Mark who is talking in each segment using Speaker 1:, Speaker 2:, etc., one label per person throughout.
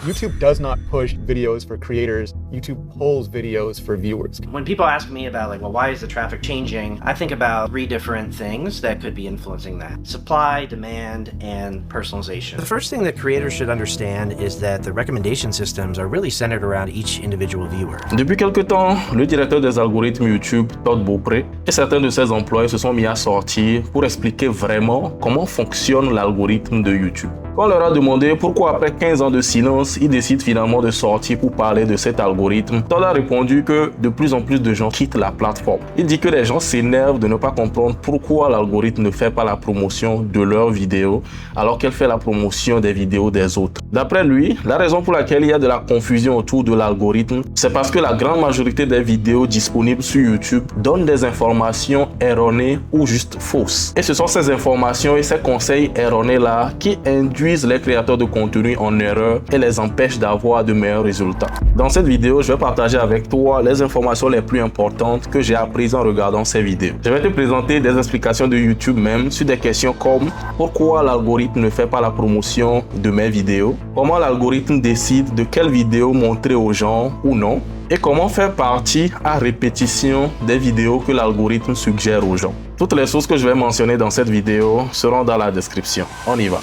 Speaker 1: YouTube does not push videos for creators. YouTube pulls videos for viewers.
Speaker 2: When people ask me about well, why is the traffic changing? I think about 3 different things that could be influencing that. Supply, demand, and personalization. The first thing that creators should understand is that the recommendation systems are really centered around each individual viewer.
Speaker 3: Depuis quelque temps, le directeur des algorithmes YouTube, Todd Beaupré, et certains de ses employés se sont mis à sortir pour expliquer vraiment comment fonctionne l'algorithme de YouTube. Quand on leur a demandé pourquoi après 15 ans de silence, ils décident finalement de sortir pour parler de cet algorithme, Todd a répondu que de plus en plus de gens quittent la plateforme. Il dit que les gens s'énervent de ne pas comprendre pourquoi l'algorithme ne fait pas la promotion de leurs vidéos alors qu'elle fait la promotion des vidéos des autres. D'après lui, la raison pour laquelle il y a de la confusion autour de l'algorithme, c'est parce que la grande majorité des vidéos disponibles sur YouTube donnent des informations erronées ou juste fausses. Et ce sont ces informations et ces conseils erronés-là qui induisent les créateurs de contenu en erreur et les empêchent d'avoir de meilleurs résultats. Dans cette vidéo, je vais partager avec toi les informations les plus importantes que j'ai apprises en regardant ces vidéos. Je vais te présenter des explications de YouTube même sur des questions comme pourquoi l'algorithme ne fait pas la promotion de mes vidéos, comment l'algorithme décide de quelle vidéo montrer aux gens ou non, et comment faire partie à répétition des vidéos que l'algorithme suggère aux gens. Toutes les sources que je vais mentionner dans cette vidéo seront dans la description. On y va.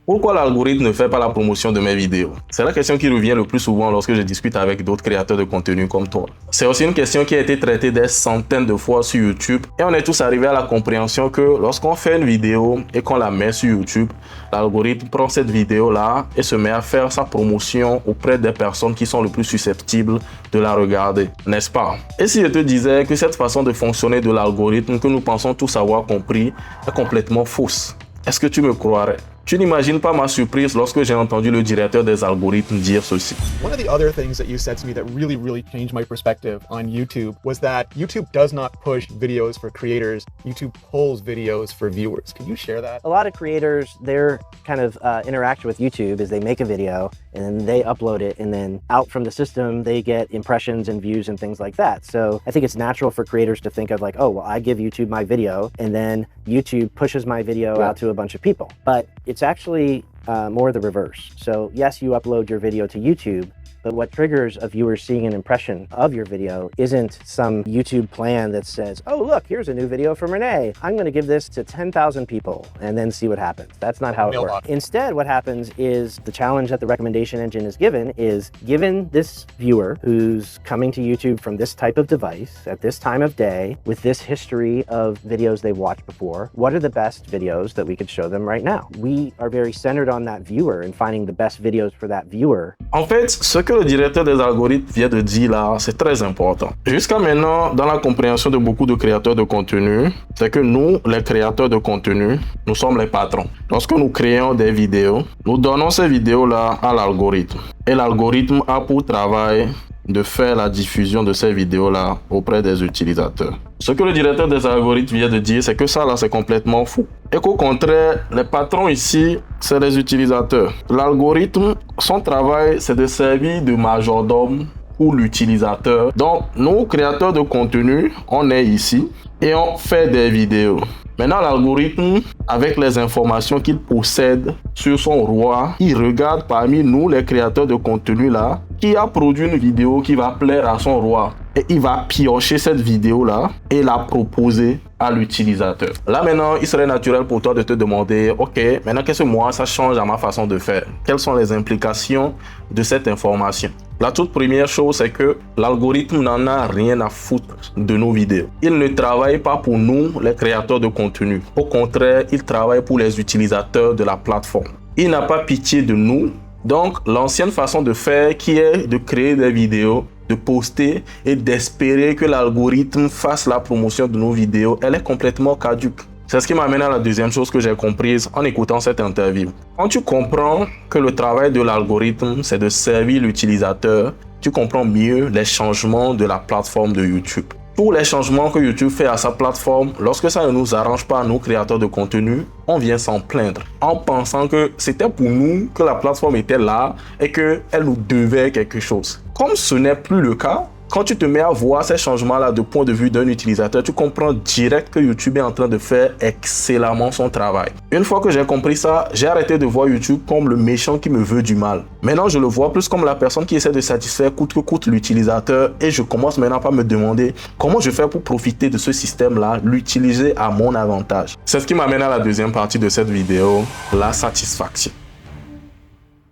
Speaker 3: Pourquoi l'algorithme ne fait pas la promotion de mes vidéos? C'est la question qui revient le plus souvent lorsque je discute avec d'autres créateurs de contenu comme toi. C'est aussi une question qui a été traitée des centaines de fois sur YouTube et on est tous arrivés à la compréhension que lorsqu'on fait une vidéo et qu'on la met sur YouTube, l'algorithme prend cette vidéo-là et se met à faire sa promotion auprès des personnes qui sont le plus susceptibles de la regarder, n'est-ce pas? Et si je te disais que cette façon de fonctionner de l'algorithme que nous pensons tous avoir compris est complètement fausse, est-ce que tu me croirais? Tu n'imagines pas ma surprise lorsque j'ai entendu le directeur des algorithmes dire ceci.
Speaker 1: One of the other things that you said to me that really changed my perspective on YouTube was that YouTube does not push videos for creators. YouTube pulls videos for viewers. Can you share that?
Speaker 2: A lot of creators, their kind of interaction with YouTube is they make a video and then they upload it, and then out from the system they get impressions and views and things like that. So I think it's natural for creators to think of oh, well, I give YouTube my video and then YouTube pushes my video out to a bunch of people. But it's actually more the reverse. So yes, you upload your video to YouTube, but what triggers a viewer seeing an impression of your video isn't some YouTube plan that says, oh, look, here's a new video from Renee. I'm going to give this to 10,000 people and then see what happens. That's not how it works. Instead, what happens is the challenge that the recommendation engine is given this viewer who's coming to YouTube from this type of device at this time of day with this history of videos they've watched before, what are the best videos that we could show them right now? We are very centered on that viewer and finding the best videos for that viewer.
Speaker 3: En fait, ce que le directeur des algorithmes vient de dire là, c'est très important. Jusqu'à maintenant, dans la compréhension de beaucoup de créateurs de contenu, c'est que nous, les créateurs de contenu, nous sommes les patrons. Lorsque nous créons des vidéos, nous donnons ces vidéos-là à l'algorithme. Et l'algorithme a pour travail de faire la diffusion de ces vidéos-là auprès des utilisateurs. Ce que le directeur des algorithmes vient de dire, c'est que ça là, c'est complètement fou. Et qu'au contraire, les patrons ici, c'est les utilisateurs. L'algorithme, son travail, c'est de servir de majordome pour l'utilisateur. Donc, nous, créateurs de contenu, on est ici et on fait des vidéos. Maintenant, l'algorithme, avec les informations qu'il possède sur son roi, il regarde parmi nous, les créateurs de contenu là, qui a produit une vidéo qui va plaire à son roi. Et il va piocher cette vidéo-là et la proposer à l'utilisateur. Là maintenant, il serait naturel pour toi de te demander, ok, maintenant qu'est-ce que moi, ça change à ma façon de faire? Quelles sont les implications de cette information? La toute première chose, c'est que l'algorithme n'en a rien à foutre de nos vidéos. Il ne travaille pas pour nous, les créateurs de contenu. Au contraire, il travaille pour les utilisateurs de la plateforme. Il n'a pas pitié de nous. Donc, l'ancienne façon de faire qui est de créer des vidéos, de poster et d'espérer que l'algorithme fasse la promotion de nos vidéos, elle est complètement caduque. C'est ce qui m'amène à la deuxième chose que j'ai comprise en écoutant cette interview. Quand tu comprends que le travail de l'algorithme, c'est de servir l'utilisateur, tu comprends mieux les changements de la plateforme de YouTube. Tous les changements que YouTube fait à sa plateforme, lorsque ça ne nous arrange pas, nous créateurs de contenu, on vient s'en plaindre en pensant que c'était pour nous que la plateforme était là et qu'elle nous devait quelque chose. Comme ce n'est plus le cas, quand tu te mets à voir ces changements-là de point de vue d'un utilisateur, tu comprends direct que YouTube est en train de faire excellemment son travail. Une fois que j'ai compris ça, j'ai arrêté de voir YouTube comme le méchant qui me veut du mal. Maintenant, je le vois plus comme la personne qui essaie de satisfaire coûte que coûte l'utilisateur et je commence maintenant par me demander comment je fais pour profiter de ce système-là, l'utiliser à mon avantage. C'est ce qui m'amène à la deuxième partie de cette vidéo, la satisfaction.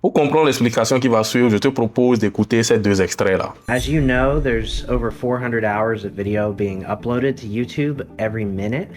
Speaker 3: Pour comprendre l'explication qui va suivre, je te propose d'écouter ces deux extraits-là.
Speaker 4: As you know, there's over 400 hours of video being uploaded to YouTube every minute.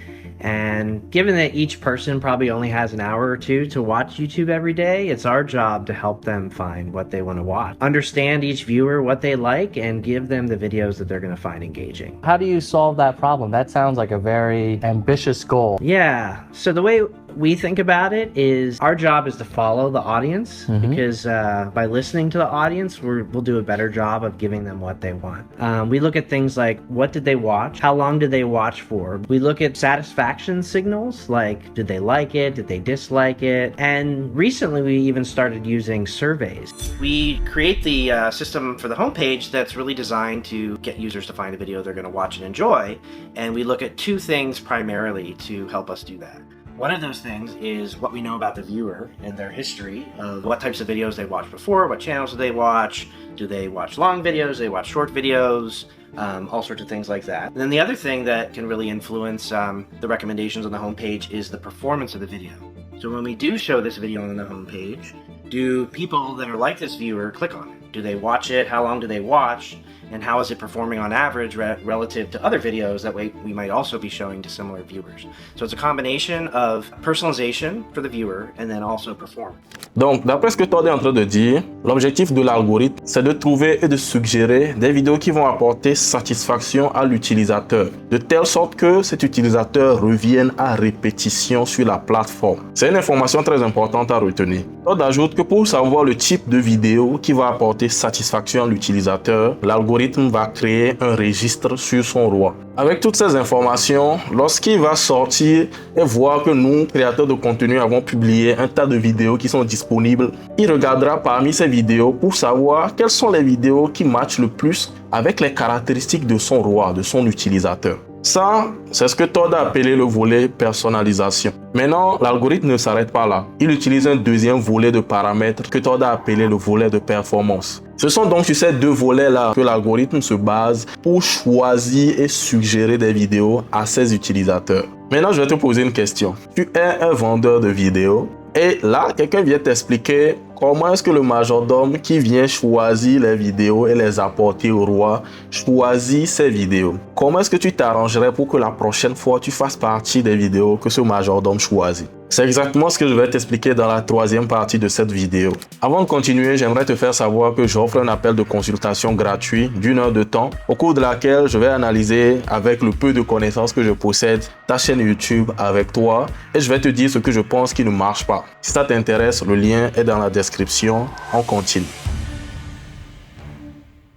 Speaker 4: And given that each person probably only has an hour or two to watch YouTube every day, it's our job to help them find what they want to watch. Understand each viewer, what they like, and give them the videos that they're going to find engaging.
Speaker 5: How do you solve that problem? That sounds like a very ambitious goal.
Speaker 4: Yeah, so the way we think about it is our job is to follow the audience because by listening to the audience, we'll do a better job of giving them what they want. We look at things like what did they watch? How long did they watch for? We look at satisfaction signals like did they like it? Did they dislike it? And recently we even started using surveys. We create the system for the homepage that's really designed to get users to find a video they're going to watch and enjoy. And we look at two things primarily to help us do that. One of those things is what we know about the viewer and their history of what types of videos they watched before, what channels do they watch, do they watch long videos, do they watch short videos, all sorts of things like that. And then the other thing that can really influence the recommendations on the homepage is the performance of the video. So when we do show this video on the homepage, do people that are like this viewer click on it? Do they watch it? How long do they watch? And how is it performing on average relative to other videos that we might also be showing to similar viewers? So it's a combination of personalization for the viewer and then also performance.
Speaker 3: Donc, d'après ce que Todd est en train de dire, l'objectif de l'algorithme, c'est de trouver et de suggérer des vidéos qui vont apporter satisfaction à l'utilisateur, de telle sorte que cet utilisateur revienne à répétition sur la plateforme. C'est une information très importante à retenir. Todd ajoute que pour savoir le type de vidéo qui va apporter satisfaction à l'utilisateur, l'algorithme va créer un registre sur son roi. Avec toutes ces informations, lorsqu'il va sortir et voir que nous, créateurs de contenu, avons publié un tas de vidéos qui sont disponibles, il regardera parmi ces vidéos pour savoir quelles sont les vidéos qui matchent le plus avec les caractéristiques de son roi, de son utilisateur. Ça, c'est ce que Todd a appelé le volet personnalisation. Maintenant, l'algorithme ne s'arrête pas là. Il utilise un deuxième volet de paramètres que Todd a appelé le volet de performance. Ce sont donc sur ces deux volets-là que l'algorithme se base pour choisir et suggérer des vidéos à ses utilisateurs. Maintenant, je vais te poser une question. Tu es un vendeur de vidéos et là, quelqu'un vient t'expliquer comment est-ce que le majordome qui vient choisir les vidéos et les apporter au roi choisit ces vidéos. Comment est-ce que tu t'arrangerais pour que la prochaine fois tu fasses partie des vidéos que ce majordome choisit? C'est exactement ce que je vais t'expliquer dans la troisième partie de cette vidéo. Avant de continuer, j'aimerais te faire savoir que j'offre un appel de consultation gratuit d'1 heure de temps, au cours de laquelle je vais analyser avec le peu de connaissances que je possède ta chaîne YouTube avec toi et je vais te dire ce que je pense qui ne marche pas. Si ça t'intéresse, le lien est dans la description. On continue.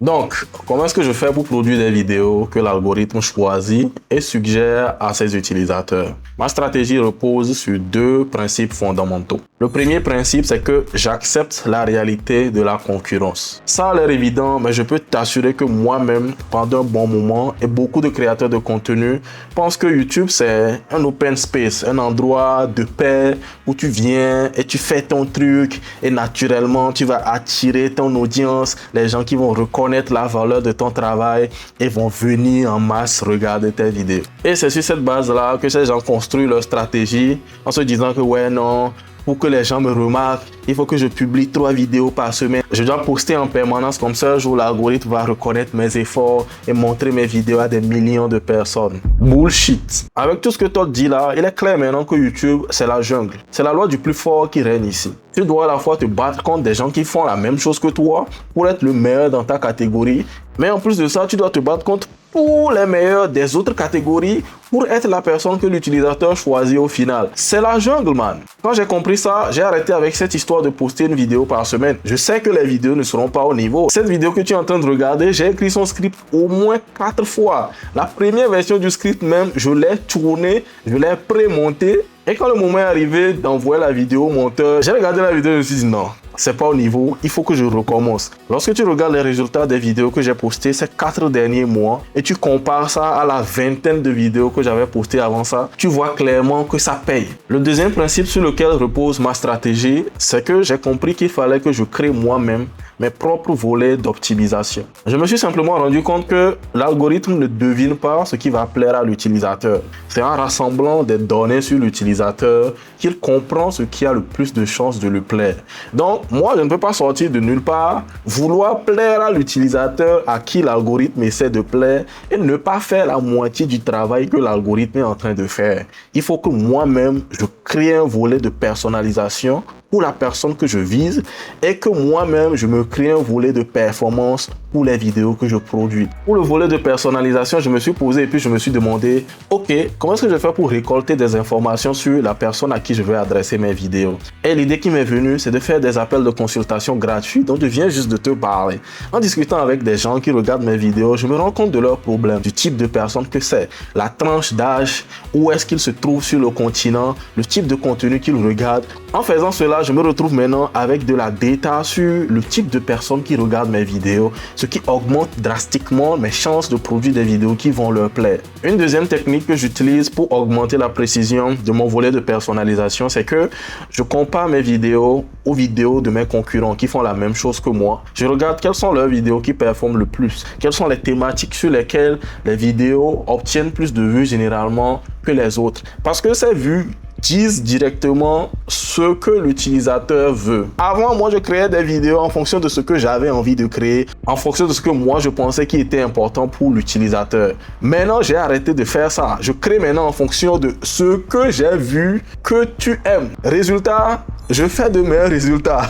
Speaker 3: Donc, comment est-ce que je fais pour produire des vidéos que l'algorithme choisit et suggère à ses utilisateurs? Ma stratégie repose sur deux principes fondamentaux. Le premier principe, c'est que j'accepte la réalité de la concurrence. Ça a l'air évident, mais je peux t'assurer que moi-même, pendant un bon moment, et beaucoup de créateurs de contenu pensent que YouTube, c'est un open space, un endroit de paix où tu viens et tu fais ton truc et naturellement, tu vas attirer ton audience, les gens qui vont reconnaître la valeur de ton travail et vont venir en masse regarder tes vidéos. Et c'est sur cette base-là que ces gens construisent leur stratégie en se disant que ouais, non, pour que les gens me remarquent, il faut que je publie 3 vidéos par semaine. Je dois poster en permanence, comme ça un jour l'algorithme va reconnaître mes efforts et montrer mes vidéos à des millions de personnes. Bullshit. Avec tout ce que Todd dit là, il est clair maintenant que YouTube, c'est la jungle. C'est la loi du plus fort qui règne ici. Tu dois à la fois te battre contre des gens qui font la même chose que toi pour être le meilleur dans ta catégorie. Mais en plus de ça, tu dois te battre contre tous les meilleurs des autres catégories pour être la personne que l'utilisateur choisit au final. C'est la jungle, man. Quand j'ai compris ça, j'ai arrêté avec cette histoire de poster une vidéo par semaine. Je sais que les vidéos ne seront pas au niveau. Cette vidéo que tu es en train de regarder, j'ai écrit son script au moins 4 fois. La première version du script même, je l'ai tourné, je l'ai pré-monté. Et quand le moment est arrivé d'envoyer la vidéo au monteur, j'ai regardé la vidéo et je me suis dit non, c'est pas au niveau, il faut que je recommence. Lorsque tu regardes les résultats des vidéos que j'ai postées ces 4 derniers mois et tu compares ça à la vingtaine de vidéos que j'avais postées avant ça, tu vois clairement que ça paye. Le deuxième principe sur lequel repose ma stratégie, c'est que j'ai compris qu'il fallait que je crée moi-même mes propres volets d'optimisation. Je me suis simplement rendu compte que l'algorithme ne devine pas ce qui va plaire à l'utilisateur. C'est en rassemblant des données sur l'utilisateur qu'il comprend ce qui a le plus de chances de lui plaire. Donc, moi, je ne peux pas sortir de nulle part, vouloir plaire à l'utilisateur à qui l'algorithme essaie de plaire et ne pas faire la moitié du travail que l'algorithme est en train de faire. Il faut que moi-même, je crée un volet de personnalisation pour la personne que je vise et que moi-même, je me crée un volet de performance pour les vidéos que je produis. Pour le volet de personnalisation, je me suis posé et puis je me suis demandé, ok, comment est-ce que je fais pour récolter des informations sur la personne à qui je vais adresser mes vidéos? Et l'idée qui m'est venue, c'est de faire des appels de consultation gratuits dont je viens juste de te parler. En discutant avec des gens qui regardent mes vidéos, je me rends compte de leurs problèmes, du type de personne que c'est, la tranche d'âge, où est-ce qu'ils se trouvent sur le continent, le type de contenu qu'ils regardent. En faisant cela, je me retrouve maintenant avec de la data sur le type de personnes qui regardent mes vidéos, ce qui augmente drastiquement mes chances de produire des vidéos qui vont leur plaire. Une deuxième technique que j'utilise pour augmenter la précision de mon volet de personnalisation, c'est que je compare mes vidéos aux vidéos de mes concurrents qui font la même chose que moi. Je regarde quelles sont leurs vidéos qui performent le plus, quelles sont les thématiques sur lesquelles les vidéos obtiennent plus de vues généralement que les autres. Parce que ces vues disent directement ce que l'utilisateur veut. Avant, moi, je créais des vidéos en fonction de ce que j'avais envie de créer, en fonction de ce que moi, je pensais qui était important pour l'utilisateur. Maintenant, j'ai arrêté de faire ça. Je crée maintenant en fonction de ce que j'ai vu que tu aimes. Résultat, je fais de meilleurs résultats.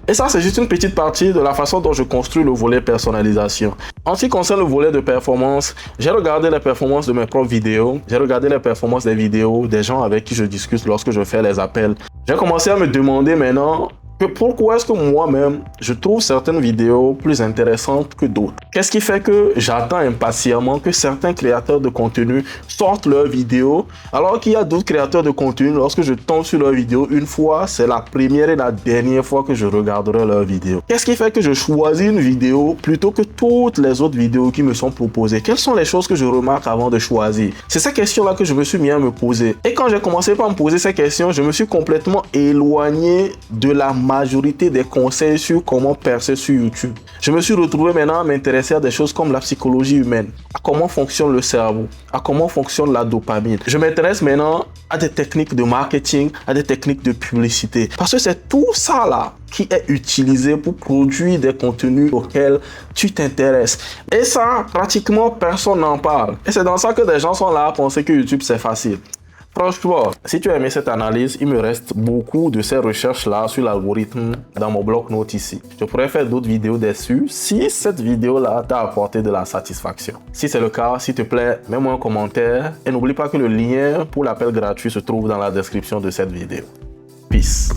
Speaker 3: Et ça, c'est juste une petite partie de la façon dont je construis le volet personnalisation. En ce qui concerne le volet de performance, j'ai regardé les performances de mes propres vidéos. J'ai regardé les performances des vidéos des gens avec qui je discute lorsque je fais les appels. J'ai commencé à me demander maintenant que pourquoi est-ce que moi-même, je trouve certaines vidéos plus intéressantes que d'autres. Qu'est-ce qui fait que j'attends impatiemment que certains créateurs de contenu sortent leurs vidéos, alors qu'il y a d'autres créateurs de contenu, lorsque je tombe sur leurs vidéos une fois, c'est la première et la dernière fois que je regarderai leurs vidéos. Qu'est-ce qui fait que je choisis une vidéo plutôt que toutes les autres vidéos qui me sont proposées? Quelles sont les choses que je remarque avant de choisir? C'est ces questions-là que je me suis mis à me poser. Et quand j'ai commencé par me poser ces questions, je me suis complètement éloigné de la majorité des conseils sur comment percer sur YouTube. Je me suis retrouvé maintenant à m'intéresser à des choses comme la psychologie humaine, à comment fonctionne le cerveau, à comment fonctionne la dopamine. Je m'intéresse maintenant à des techniques de marketing, à des techniques de publicité. Parce que c'est tout ça là qui est utilisé pour produire des contenus auxquels tu t'intéresses. Et ça, pratiquement personne n'en parle. Et c'est dans ça que des gens sont là à penser que YouTube c'est facile. Franchement, si tu as aimé cette analyse, il me reste beaucoup de ces recherches-là sur l'algorithme dans mon bloc-notes ici. Je pourrais faire d'autres vidéos dessus si cette vidéo-là t'a apporté de la satisfaction. Si c'est le cas, s'il te plaît, mets-moi un commentaire et n'oublie pas que le lien pour l'appel gratuit se trouve dans la description de cette vidéo. Peace.